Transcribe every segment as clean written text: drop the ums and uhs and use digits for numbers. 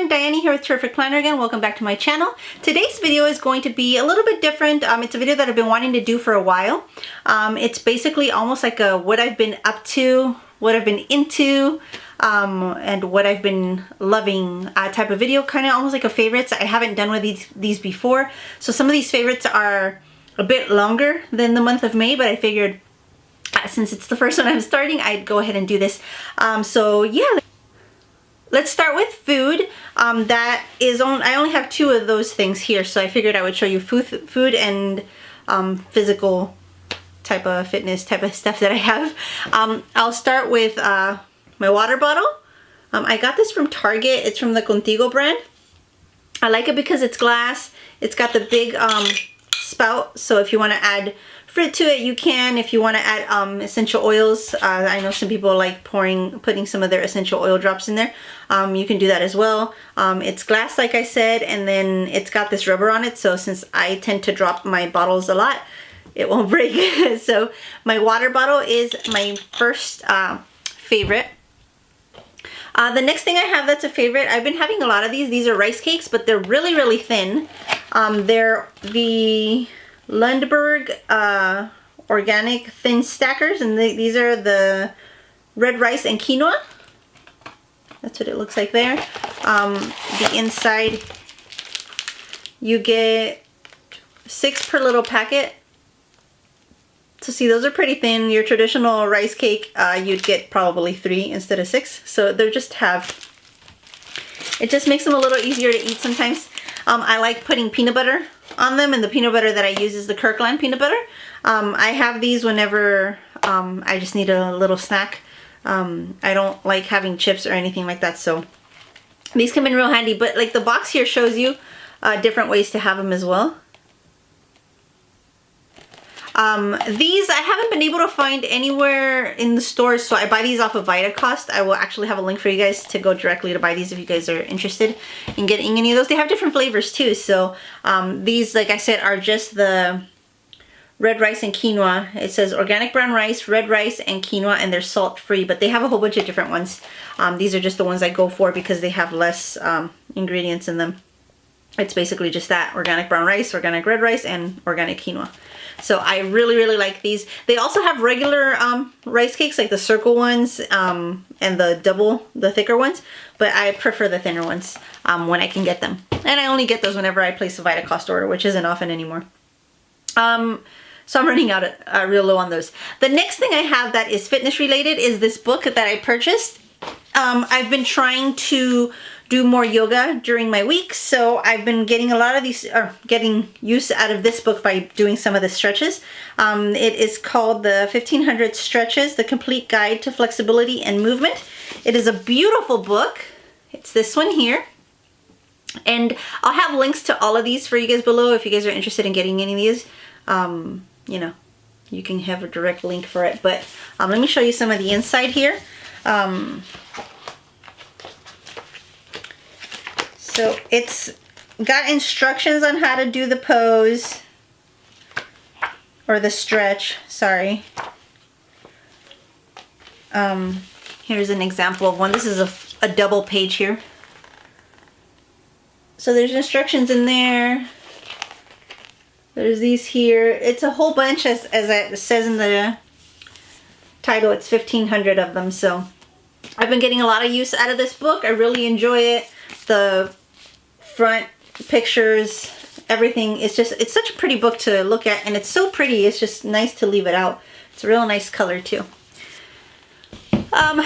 everyone, Diane here with Terrific Planner again. Welcome back to my channel. Today's video is going to be a little bit different. It's a video that I've been wanting to do for a while. It's basically almost like a what I've been up to, what I've been into, and what I've been loving type of video, kind of almost like a favorites. I haven't done one of these before, so some of these favorites are a bit longer than the month of May, but I figured since it's the first one I'm starting, I'd go ahead and do this. So yeah. Let's start with food. I only have two of those things here, so I figured I would show you food and physical type of fitness type of stuff that I have. I'll start with my water bottle. I got this from Target. It's from the Contigo brand. I like it because it's glass. It's got the big spout, so if you want to add fruit to it, you can. If you want to add essential oils, I know some people like putting some of their essential oil drops in there. You can do that as well. It's glass, like I said, and then it's got this rubber on it, so since I tend to drop my bottles a lot, it won't break. So my water bottle is my first favorite. The next thing I have that's a favorite, I've been having a lot of these. These are rice cakes, but they're really, really thin. They're the Lundberg organic thin stackers, and these are the red rice and quinoa. That's what it looks like there. The inside, you get 6 per little packet. So see, those are pretty thin. Your traditional rice cake, you'd get probably 3 instead of 6. So they're just it just makes them a little easier to eat sometimes. I like putting peanut butter on them, and the peanut butter that I use is the Kirkland peanut butter. I have these whenever I just need a little snack. I don't like having chips or anything like that, so these come in real handy. But like the box here shows you different ways to have them as well. These I haven't been able to find anywhere in the stores, so I buy these off of VitaCost. I will actually have a link for you guys to go directly to buy these if you guys are interested in getting any of those. They have different flavors too, so these, like I said, are just the red rice and quinoa. It says organic brown rice, red rice, and quinoa, and they're salt free, but they have a whole bunch of different ones. These are just the ones I go for because they have less ingredients in them. It's basically just that: organic brown rice, organic red rice, and organic quinoa. So I really, really like these. They also have regular rice cakes, like the circle ones and the thicker ones, but I prefer the thinner ones when I can get them. And I only get those whenever I place a VitaCost order, which isn't often anymore. So I'm running out real low on those. The next thing I have that is fitness related is this book that I purchased. I've been trying to do more yoga during my weeks, so I've been getting a lot of these, or getting use out of this book by doing some of the stretches. It is called the 1500 Stretches, The Complete Guide to Flexibility and Movement. It is a beautiful book. It's this one here. And I'll have links to all of these for you guys below if you guys are interested in getting any of these. You know, you can have a direct link for it. But let me show you some of the inside here. So it's got instructions on how to do the pose, or the stretch, sorry. Here's an example of one. This is a double page here. So there's instructions in there. There's these here. It's a whole bunch, as it says in the title. It's 1,500 of them. So I've been getting a lot of use out of this book. I really enjoy it. The front pictures, everything, it's such a pretty book to look at, and it's so pretty. It's just nice to leave it out. It's a real nice color too.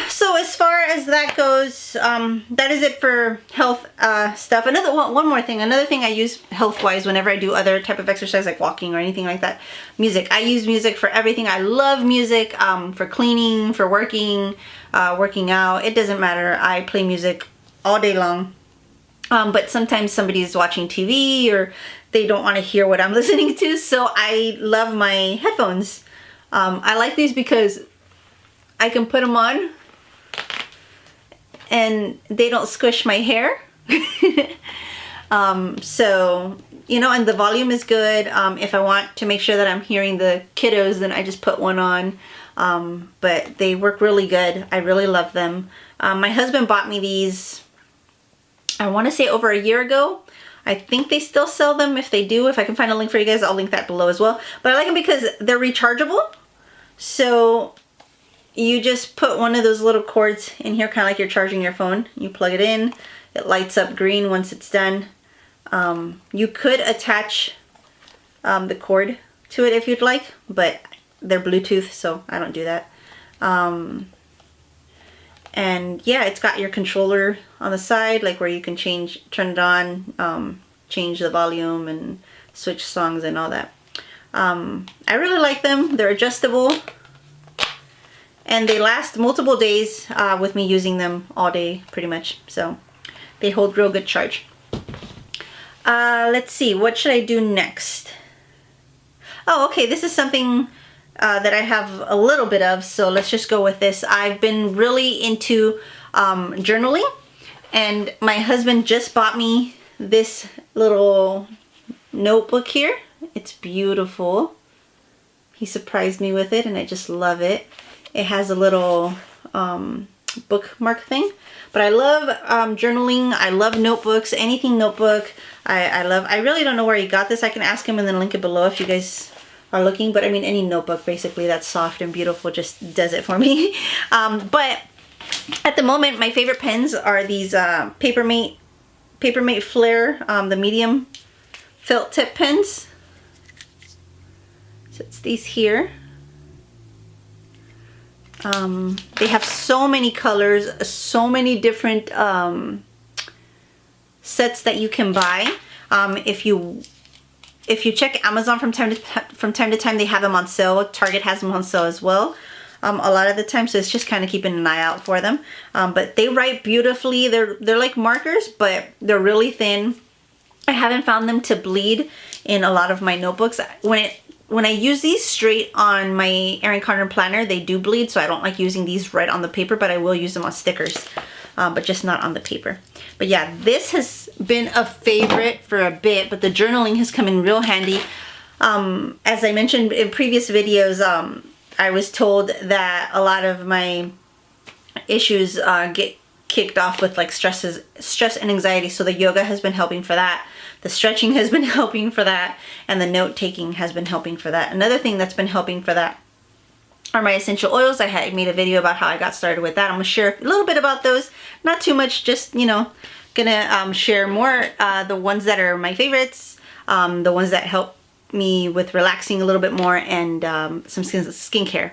So as far as that goes, that is it for health stuff. One more thing. Another thing I use health-wise whenever I do other type of exercise, like walking or anything like that. Music. I use music for everything. I love music for cleaning, for working, working out. It doesn't matter. I play music all day long. But sometimes somebody is watching TV or they don't want to hear what I'm listening to, so I love my headphones. I like these because I can put them on and they don't squish my hair. So, you know, and the volume is good. If I want to make sure that I'm hearing the kiddos, then I just put one on. But they work really good. I really love them. My husband bought me these I want to say over a year ago. I think they still sell them. If they do, if I can find a link for you guys, I'll link that below as well. But I like them because they're rechargeable. So you just put one of those little cords in here, kind of like you're charging your phone. You plug it in, it lights up green once it's done. You could attach the cord to it if you'd like, but they're Bluetooth, so I don't do that. And yeah, it's got your controller on the side, like where you can turn it on, change the volume and switch songs and all that. I really like them. They're adjustable and they last multiple days with me using them all day pretty much. So they hold real good charge. Let's see, what should I do next? Oh, okay, this is something that I have a little bit of, so let's just go with this. I've been really into journaling, and my husband just bought me this little notebook here. It's beautiful. He surprised me with it, and I just love it. It has a little bookmark thing, but I love journaling. I love notebooks, anything notebook. I really don't know where he got this. I can ask him and then link it below if you guys are looking, but I mean any notebook basically that's soft and beautiful just does it for me. But at the moment my favorite pens are these Papermate Flair, the medium felt tip pens. So it's these here. They have so many colors, so many different sets that you can buy. If you check Amazon from time to time, they have them on sale. Target has them on sale as well. A lot of the time, so it's just kind of keeping an eye out for them. But they write beautifully. They're like markers, but they're really thin. I haven't found them to bleed in a lot of my notebooks. When I use these straight on my Erin Condren planner, they do bleed, so I don't like using these right on the paper, but I will use them on stickers, but just not on the paper. But yeah, this has been a favorite for a bit, but the journaling has come in real handy. As I mentioned in previous videos, I was told that a lot of my issues get kicked off with like stress and anxiety, so the yoga has been helping for that. The stretching has been helping for that, and the note-taking has been helping for that. Another thing that's been helping for that are my essential oils. I made a video about how I got started with that. I'm gonna share a little bit about those. Not too much, just, you know, gonna share more the ones that are my favorites, the ones that help me with relaxing a little bit more, and some skincare.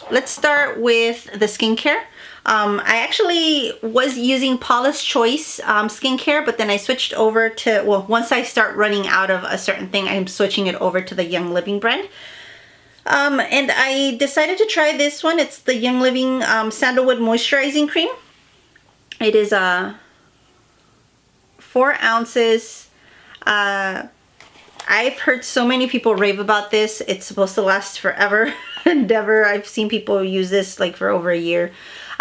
Let's start with the skincare. I actually was using Paula's Choice skincare, but then I switched over to, well, once I start running out of a certain thing, I'm switching it over to the Young Living brand. And I decided to try this one. It's the Young Living Sandalwood Moisturizing Cream. It is 4 ounces. I've heard so many people rave about this. It's supposed to last forever and ever. I've seen people use this like for over a year.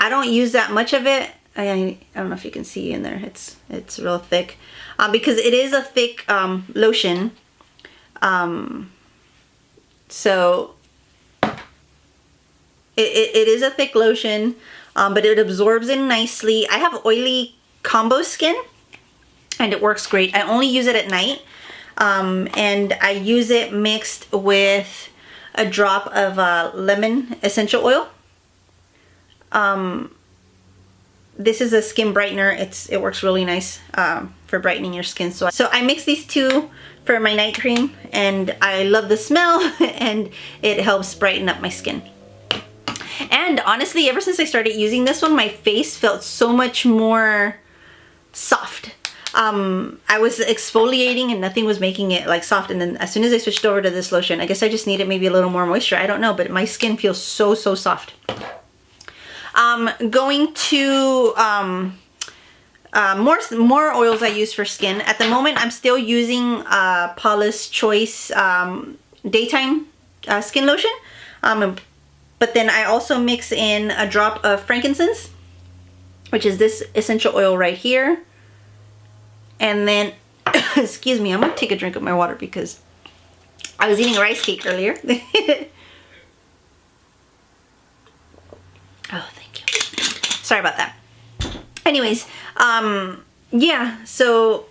I don't use that much of it. I don't know if you can see in there. It's real thick because it is a thick lotion. So it is a thick lotion, but it absorbs in nicely. I have oily combo skin, and it works great. I only use it at night, and I use it mixed with a drop of lemon essential oil. This is a skin brightener. It works really nice for brightening your skin. So I mix these two for my night cream, and I love the smell and it helps brighten up my skin. And honestly, ever since I started using this one, my face felt so much more soft. I was exfoliating and nothing was making it like soft, and then as soon as I switched over to this lotion, I guess I just needed maybe a little more moisture. I don't know, but my skin feels so soft. Going to more oils I use for skin. At the moment, I'm still using Paula's Choice daytime skin lotion, but then I also mix in a drop of frankincense, which is this essential oil right here, and then excuse me, I'm gonna take a drink of my water because I was eating a rice cake earlier. Oh, thank you. Sorry about that. anyways, yeah, so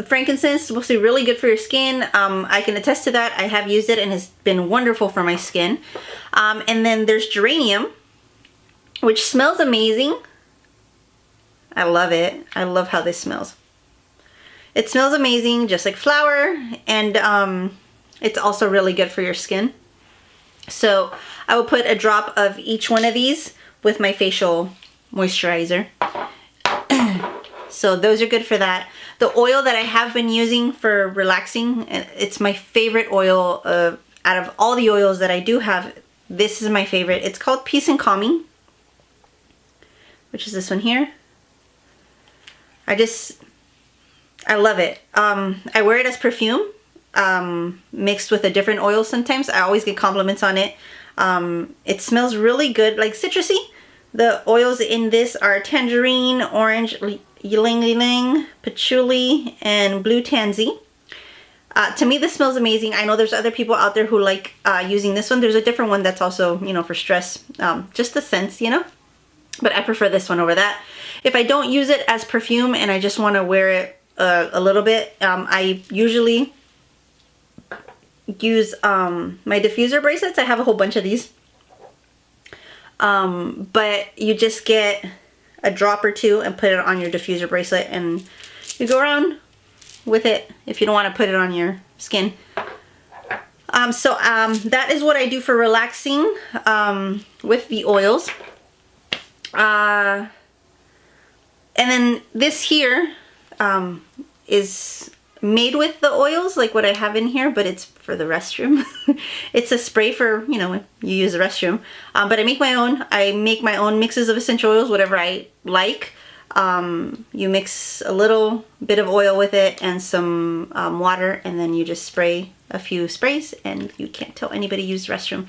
frankincense is supposed to be really good for your skin. I can attest to that. I have used it and it's been wonderful for my skin. And then there's geranium, which smells amazing. I love it. I love how this smells. It smells amazing, just like flower, and it's also really good for your skin. So I will put a drop of each one of these with my facial moisturizer. So those are good for that. The oil that I have been using for relaxing, it's my favorite oil out of all the oils that I do have. This is my favorite. It's called Peace and Calming, which is this one here. I love it. I wear it as perfume, mixed with a different oil sometimes. I always get compliments on it. It smells really good, like citrusy. The oils in this are tangerine, orange, ylang ylang, patchouli, and blue tansy. To me, this smells amazing. I know there's other people out there who like using this one. There's a different one that's also, you know, for stress. Just the scents, you know. But I prefer this one over that. If I don't use it as perfume and I just want to wear it a little bit, I usually use my diffuser bracelets. I have a whole bunch of these. But you just get a drop or two and put it on your diffuser bracelet, and you go around with it if you don't want to put it on your skin. That is what I do for relaxing with the oils. And then this here is made with the oils, like what I have in here, but it's for the restroom. It's a spray for, you know, when you use the restroom. But I make my own. I make my own mixes of essential oils, whatever I like. You mix a little bit of oil with it and some water, and then you just spray a few sprays, and you can't tell anybody used the restroom.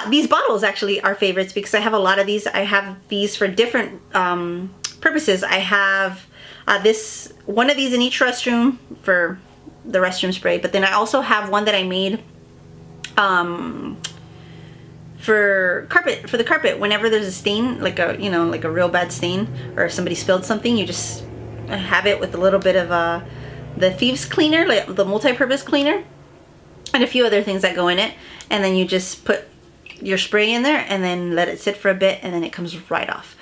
These bottles actually are favorites because I have a lot of these. I have these for different purposes. I have one of these in each restroom for the restroom spray, but then I also have one that I made for the carpet. Whenever there's a stain, like a real bad stain, or if somebody spilled something, you just have it with a little bit of the thieves cleaner, like the multi-purpose cleaner, and a few other things that go in it, and then you just put your spray in there and then let it sit for a bit, and then it comes right off.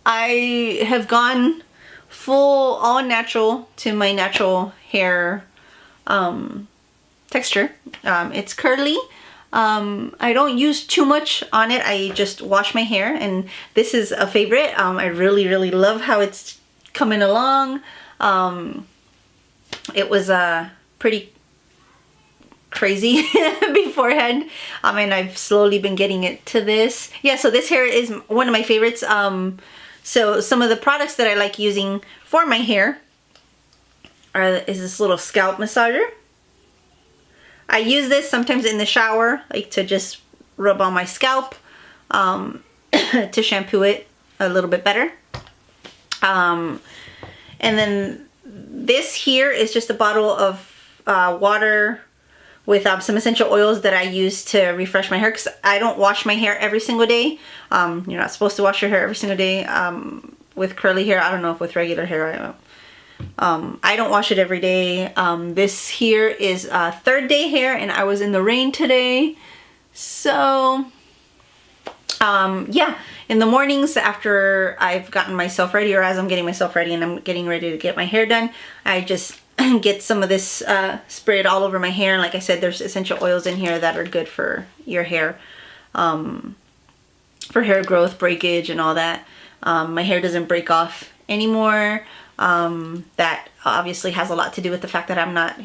I have gone full all natural to my natural hair texture. It's curly. I don't use too much on it. I just wash my hair, and this is a favorite. I really love how it's coming along. It was pretty crazy beforehand, and I've slowly been getting it to this. Yeah, so this hair is one of my favorites. So some of the products that I like using for my hair is this little scalp massager. I use this sometimes in the shower, like to just rub on my scalp, to shampoo it a little bit better. And then this here is just a bottle of water with some essential oils that I use to refresh my hair, because I don't wash my hair every single day. You're not supposed to wash your hair every single day with curly hair. I don't know if with regular hair, I don't wash it every day. This here is third day hair, and I was in the rain today. So yeah, in the mornings after I've gotten myself ready, or as I'm getting myself ready and I'm getting ready to get my hair done, I just get some of this sprayed all over my hair. And like I said, there's essential oils in here that are good for your hair, for hair growth, breakage, and all that. My hair doesn't break off anymore. That obviously has a lot to do with the fact that I'm not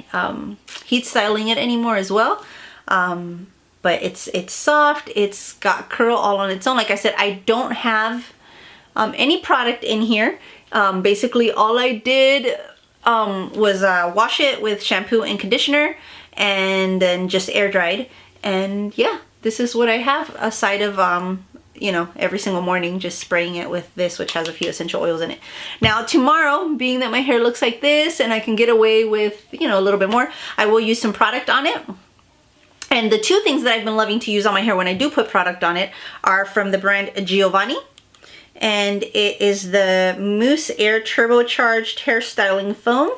heat styling it anymore as well. But it's soft. It's got curl all on its own. Like I said, I don't have any product in here. Basically all I did was wash it with shampoo and conditioner, and then just air dried. And yeah, this is what I have, aside of you know, every single morning just spraying it with this, which has a few essential oils in it. Now tomorrow, being that my hair looks like this and I can get away with, you know, a little bit more, I will use some product on it. And the two things that I've been loving to use on my hair when I do put product on it are from the brand Giovanni. and it is the Mousse Air Turbocharged Hair Styling Foam,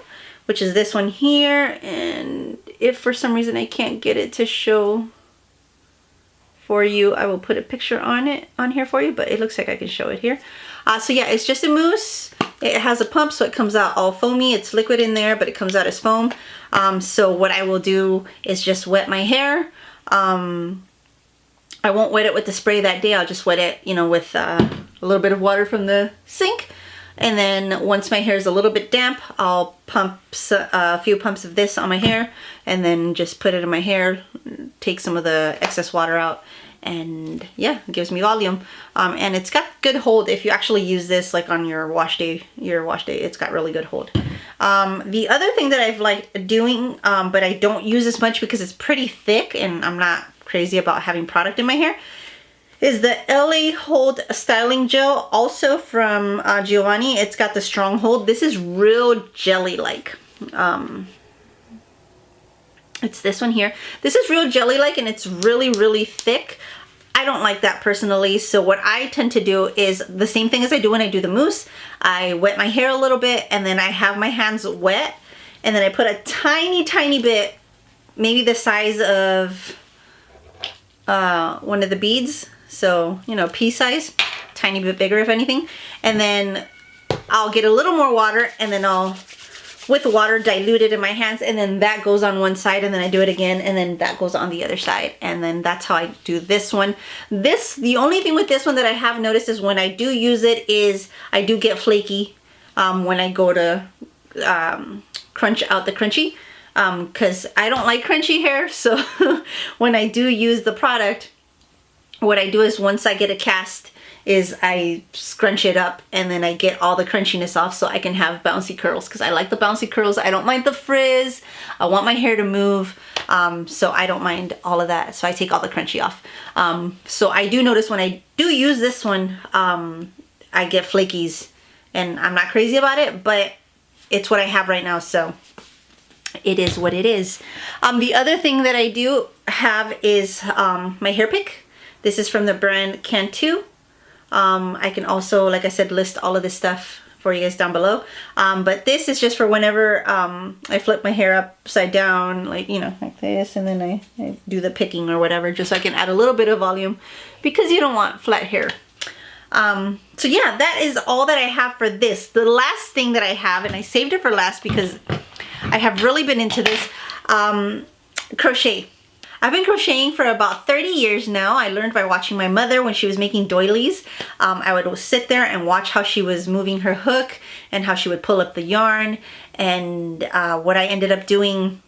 which is this one here. And if for some reason I can't get it to show for you, I will put a picture on here for you, but it looks like I can show it here. So yeah, it's just a mousse. It has a pump, so it comes out all foamy. It's liquid in there, but it comes out as foam. So what I will do is just wet my hair. I won't wet it with the spray that day. I'll just wet it, you know, with a little bit of water from the sink. And then once my hair is a little bit damp, I'll pump a few pumps of this on my hair and then just put it in my hair, take some of the excess water out, and yeah, it gives me volume. And it's got good hold if you actually use this like on your wash day, it's got really good hold. The other thing that I've liked doing, but I don't use as much because it's pretty thick and I'm not crazy about having product in my hair, is the LA Hold Styling Gel, also from Giovanni. It's got the strong hold. This is real jelly-like. It's this one here. This is real jelly-like and it's really, really thick. I don't like that personally, so what I tend to do is the same thing as I do when I do the mousse. I wet my hair a little bit and then I have my hands wet and then I put a tiny, tiny bit, maybe the size of one of the beads, so you know, pea size, tiny bit bigger if anything, and then I'll get a little more water and then I'll with water dilute it in my hands, and then that goes on one side and then I do it again and then that goes on the other side, and then that's how I do this one. The only thing with this one that I have noticed is when I do use it is I do get flaky when I go to crunch out the crunchy, because I don't like crunchy hair. So when I do use the product, what I do is once I get a cast is I scrunch it up and then I get all the crunchiness off so I can have bouncy curls, because I like the bouncy curls. I don't mind the frizz. I want my hair to move, so I don't mind all of that. So I take all the crunchy off. So I do notice when I do use this one, I get flakies, and I'm not crazy about it, but it's what I have right now, so it is what it is. The other thing that I do have is my hair pick. This is from the brand Cantu. I can also, like I said, list all of this stuff for you guys down below. But this is just for whenever I flip my hair upside down, like, you know, like this, and then I do the picking or whatever, just so I can add a little bit of volume, because you don't want flat hair. So yeah, that is all that I have for this. The last thing that I have, and I saved it for last because I have really been into this, crochet. I've been crocheting for about 30 years now. I learned by watching my mother when she was making doilies. I would sit there and watch how she was moving her hook and how she would pull up the yarn. And what I ended up doing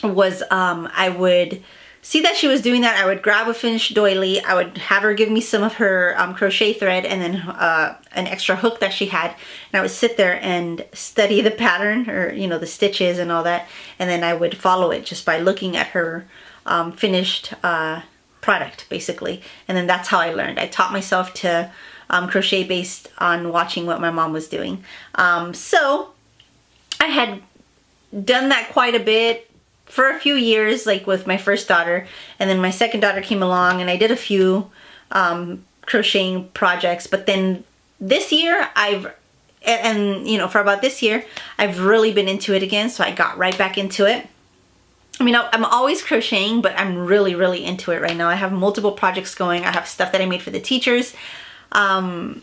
was I would see that she was doing that. I would grab a finished doily. I would have her give me some of her crochet thread and then an extra hook that she had. And I would sit there and study the pattern, or, you know, the stitches and all that. And then I would follow it just by looking at her finished product, basically. And then that's how I learned. I taught myself to crochet based on watching what my mom was doing. So I had done that quite a bit for a few years, like with my first daughter, and then my second daughter came along and I did a few crocheting projects. But then this year you know, for about this year, I've really been into it again, so I got right back into it. I mean, I'm always crocheting, but I'm really, really into it right now. I have multiple projects going. I have stuff that I made for the teachers. Do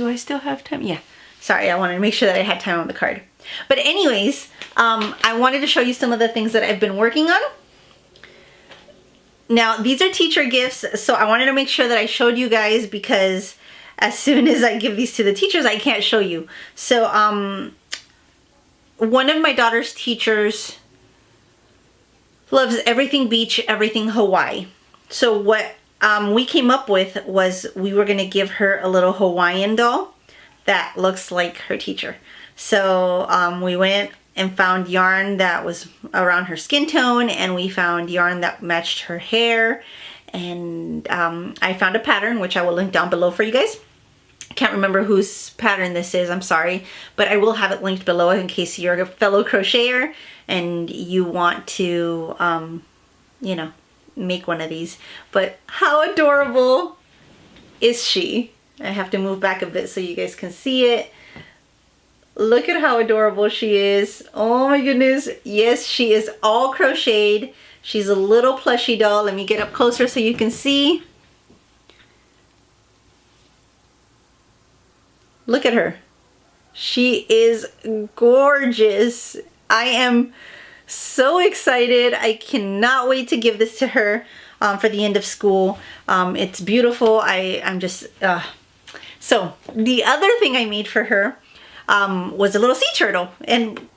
I still have time? Yeah. Sorry, I wanted to make sure that I had time on the card. But anyways, I wanted to show you some of the things that I've been working on. Now, these are teacher gifts, so I wanted to make sure that I showed you guys, because as soon as I give these to the teachers, I can't show you. So, one of my daughter's teachers loves everything beach, everything Hawaii. So what we came up with was we were going to give her a little Hawaiian doll that looks like her teacher. So we went and found yarn that was around her skin tone, and we found yarn that matched her hair, and I found a pattern, which I will link down below for you guys. I can't remember whose pattern this is, I'm sorry, but I will have it linked below in case you're a fellow crocheter and you want to, you know, make one of these. But how adorable is she? I have to move back a bit so you guys can see it. Look at how adorable she is. Oh my goodness. Yes, she is all crocheted. She's a little plushy doll. Let me get up closer so you can see. Look at her. She is gorgeous. I am so excited. I cannot wait to give this to her for the end of school. It's beautiful. I'm just... So the other thing I made for her was a little sea turtle, and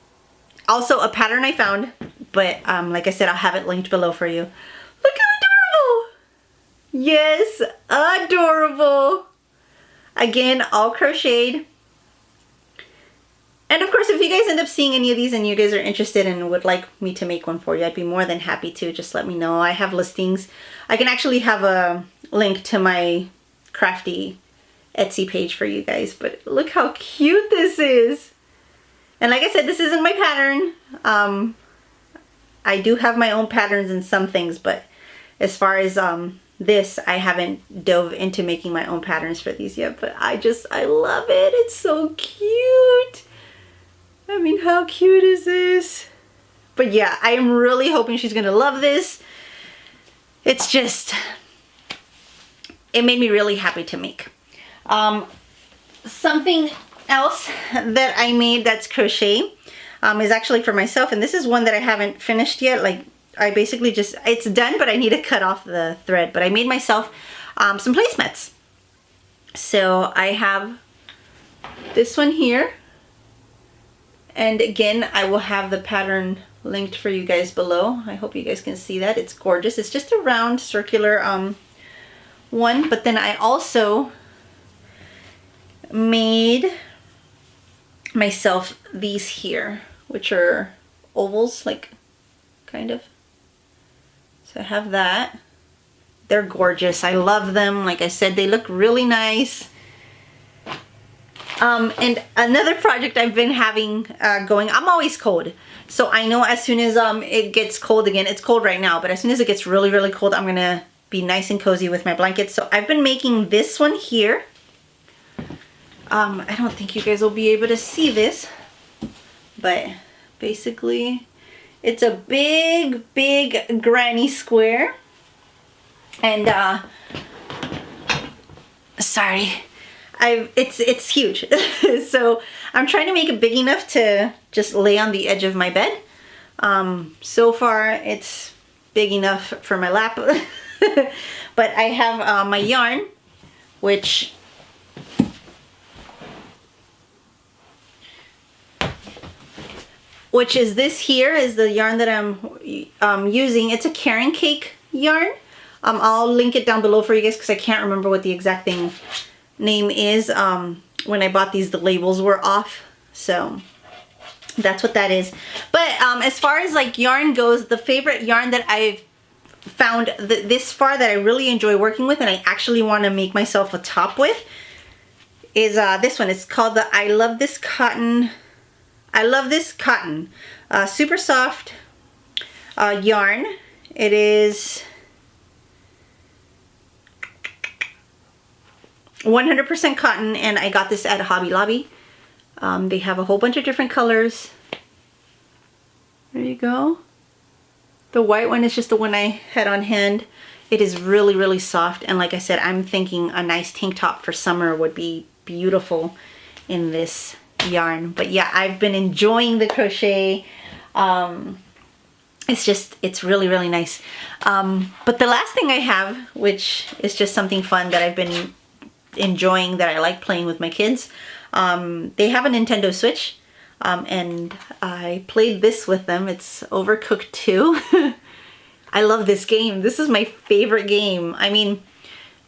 also a pattern I found, but like I said, I'll have it linked below for you. Look how adorable! Yes, adorable! Again, all crocheted. And of course, if you guys end up seeing any of these and you guys are interested and would like me to make one for you, I'd be more than happy to. Just let me know. I have listings. I can actually have a link to my crafty Etsy page for you guys, but look how cute this is. And like I said, this isn't my pattern. I do have my own patterns in some things, but as far as this, I haven't dove into making my own patterns for these yet, but I love it. It's so cute. I mean, how cute is this? But yeah, I am really hoping she's gonna love this. It's just, it made me really happy to make. Something else that I made that's crochet is actually for myself, and this is one that I haven't finished yet. Like, I basically just, it's done, but I need to cut off the thread. But I made myself some placemats. So I have this one here, and again, I will have the pattern linked for you guys below. I hope you guys can see that. It's gorgeous. It's just a round circular one, but then I also made myself these here, which are ovals, like, kind of. So I have that. They're gorgeous. I love them. Like I said, they look really nice. And another project I've been having going, I'm always cold. So I know as soon as it gets cold again, it's cold right now, but as soon as it gets really, really cold, I'm gonna be nice and cozy with my blankets. So I've been making this one here. I don't think you guys will be able to see this, but basically it's a big, big granny square. And sorry, it's huge. So I'm trying to make it big enough to just lay on the edge of my bed. So far it's big enough for my lap. But I have my yarn, which is this here, is the yarn that I'm using. It's a Karen Cake yarn. I'll link it down below for you guys because I can't remember what the exact name is. When I bought these, the labels were off, so that's what that is. But as far as like yarn goes, the favorite yarn that I've found this far that I really enjoy working with and I actually want to make myself a top with is this one. It's called the I Love This Cotton. Super soft yarn. It is 100% cotton, and I got this at Hobby Lobby. They have a whole bunch of different colors. There you go. The white one is just the one I had on hand. It is really, really soft, and like I said, I'm thinking a nice tank top for summer would be beautiful in this yarn. But yeah, I've been enjoying the crochet. It's really, really nice. But the last thing I have, which is just something fun that I've been enjoying, that I like playing with my kids, they have a Nintendo Switch, and I played this with them. It's Overcooked 2. I love this game. This is my favorite game. I mean,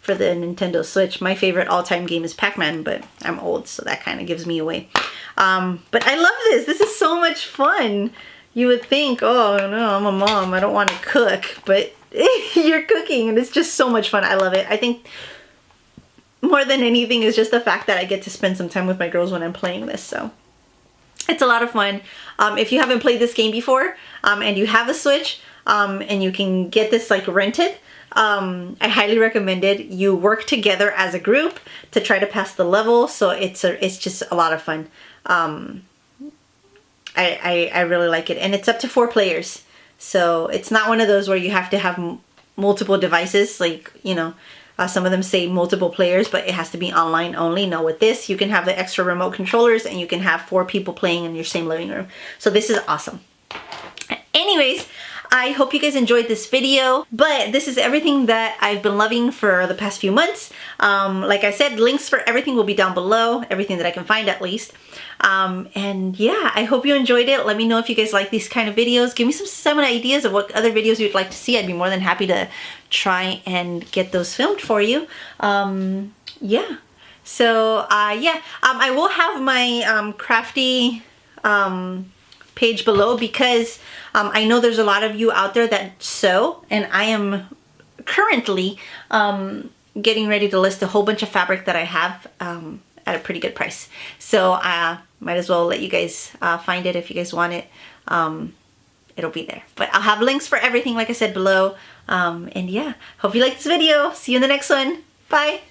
for the Nintendo Switch, my favorite all-time game is Pac-Man, but I'm old, so that kind of gives me away. But I love this. This is so much fun. You would think, oh no, I'm a mom, I don't want to cook, but you're cooking, and it's just so much fun. I love it. I think more than anything is just the fact that I get to spend some time with my girls when I'm playing this, so it's a lot of fun. If you haven't played this game before, and you have a Switch, and you can get this like rented, I highly recommend it. You work together as a group to try to pass the level, so it's just a lot of fun. I really like it, and it's up to 4 players, so it's not one of those where you have to have multiple devices, like, you know, some of them say multiple players, but it has to be online only. No, with this, you can have the extra remote controllers, and you can have 4 people playing in your same living room. So this is awesome. Anyways, I hope you guys enjoyed this video, but this is everything that I've been loving for the past few months. Like I said, links for everything will be down below, everything that I can find at least. And yeah, I hope you enjoyed it. Let me know if you guys like these kind of videos. Give me some ideas of what other videos you'd like to see. I'd be more than happy to try and get those filmed for you. Yeah. So yeah, I will have my crafty page below, because I know there's a lot of you out there that sew, and I am currently getting ready to list a whole bunch of fabric that I have at a pretty good price. So might as well let you guys find it if you guys want it. It'll be there. But I'll have links for everything, like I said, below. And yeah, hope you like this video. See you in the next one. Bye.